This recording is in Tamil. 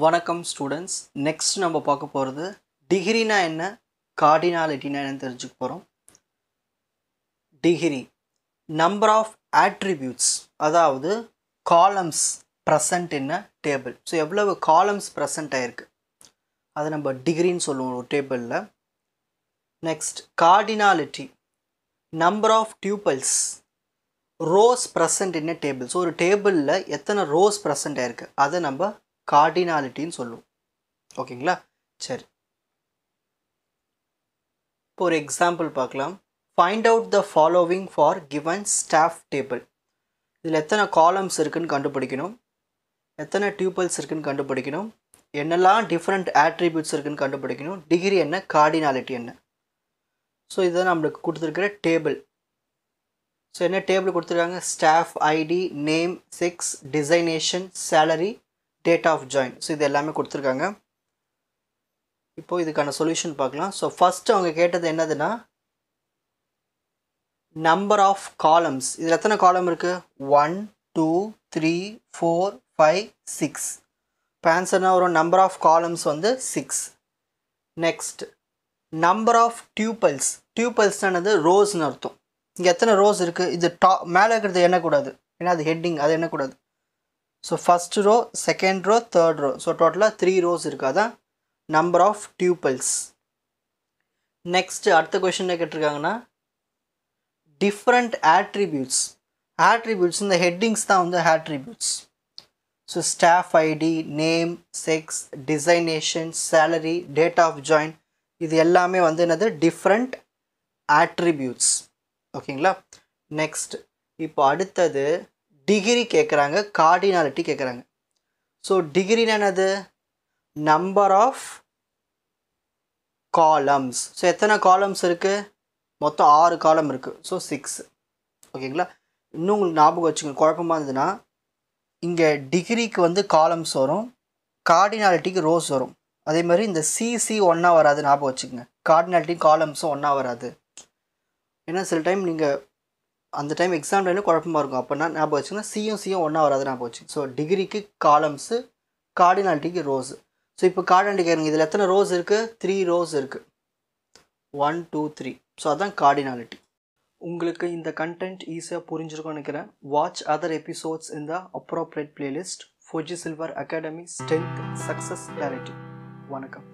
வணக்கம் ஸ்டூடெண்ட்ஸ். நெக்ஸ்ட் நம்ம பார்க்க போகிறது டிகிரினா என்ன, கார்டினாலிட்டினா என்னன்னு தெரிஞ்சுக்க போகிறோம். டிகிரி நம்பர் ஆஃப் ஆட்ரிபியூட்ஸ், அதாவது columns present in a table. So எவ்வளவு காலம்ஸ் ப்ரெசன்ட் ஆகிருக்கு அதை நம்ம டிகிரின்னு சொல்லுவோம் ஒரு டேபிளில். Next cardinality, number of tuples, rows present in a table. So ஒரு டேபிளில் எத்தனை ரோஸ் ப்ரெசன்ட் ஆகிருக்கு அதை நம்ம கார்டினாலிட்டின்னு சொல்லுவோம். ஓகேங்களா? சரி, இப்போ ஒரு எக்ஸாம்பிள் பார்க்கலாம். Find out the following for given staff table. இதில் எத்தனை காலம்ஸ் இருக்குதுன்னு கண்டுபிடிக்கணும், எத்தனை டியூபிள்ஸ் இருக்குதுன்னு கண்டுபிடிக்கணும், என்னெல்லாம் டிஃப்ரெண்ட் ஆட்ரிபியூட்ஸ் இருக்குதுன்னு கண்டுபிடிக்கணும், டிகிரி என்ன, கார்டினாலிட்டி என்ன. ஸோ இதுதான் நம்மளுக்கு கொடுத்துருக்கிற டேபிள். ஸோ என்ன டேபிள் கொடுத்துருக்காங்க? Staff ID, name, sex, designation, salary, date of join. So இது எல்லாமே கொடுத்துருக்காங்க. இப்போது இதுக்கான சொல்யூஷன் பார்க்கலாம். ஸோ ஃபஸ்ட்டு அவங்க கேட்டது என்னதுன்னா நம்பர் ஆஃப் காலம்ஸ். இதில் எத்தனை காலம் இருக்குது? 1 2 3 4 5 6. இப்போ ஆன்சர்னா வரும் நம்பர் ஆஃப் காலம்ஸ் வந்து 6. Next number of tuples. டியூபிள்ஸ்னானது ரோஸ்னு அர்த்தம். இங்கே எத்தனை ரோஸ் இருக்குது? இது மேலே இருக்கிறது எண்ணக்கூடாது, ஏன்னா அது ஹெட்டிங், அது எண்ணக்கூடாது. So first row, second row, third row, so டோட்டலாக 3 ரோஸ் இருக்குது. அதான் நம்பர் ஆஃப் டியூபிள்ஸ். நெக்ஸ்ட்டு அடுத்த கொஷின் கேட்டிருக்காங்கன்னா டிஃப்ரெண்ட் ஆட்ரிபியூட்ஸ். ஆட்ரிபியூட்ஸ் இந்த ஹெட்டிங்ஸ் தான் வந்து attributes. So staff ID, name, sex, designation, salary, date of join, இது எல்லாமே வந்து என்னது? Different attributes. ஓகேங்களா? நெக்ஸ்ட் இப்போ அடுத்தது டிகிரி கேட்குறாங்க, கார்டினாலிட்டி கேட்குறாங்க. ஸோ டிகிரினா என்னது? Number of columns. ஸோ எத்தனை காலம்ஸ் இருக்குது? மொத்தம் 6 காலம் இருக்குது. ஸோ 6. ஓகேங்களா? இன்னும் உங்களுக்கு ஞாபகம் வச்சுக்கோங்க, குழப்பமாக இருந்ததுன்னா இங்கே டிகிரிக்கு வந்து காலம்ஸ் வரும், கார்டினாலிட்டிக்கு ரோஸ் வரும். அதே மாதிரி இந்த சிசி ஒன்றா வராது, ஞாபகம் வச்சுக்கோங்க. கார்டினாலிட்டி காலம்ஸும் ஒன்றா வராது. ஏன்னா சில டைம் நீங்கள் அந்த டைம் எக்ஸாம் டைமில் குழப்பமாக இருக்கும். அப்போனா ஞாபகம் வச்சுக்கோங்க, சியும் ஒன்றா வராது, ஞாபகம் வச்சுக்கோங்க. ஸோ டிகிரிக்கு காலம்ஸு, கார்டினாலிட்டிக்கு ரோஸு. ஸோ இப்போ கார்டினாலிட்டி கேட்குறீங்க, இதில் எத்தனை ரோஸ் இருக்குது? 3 ரோஸ் இருக்குது. 1 2 3. ஸோ அதுதான் கார்டினாலிட்டி. உங்களுக்கு இந்த கண்டென்ட் ஈஸியாக புரிஞ்சிருக்கும்னு நினைக்கிறேன். வாட்ச் அதர் எபிசோட்ஸ் இன் த appropriate playlist. Fuji silver academy strength success clarity. வணக்கம்.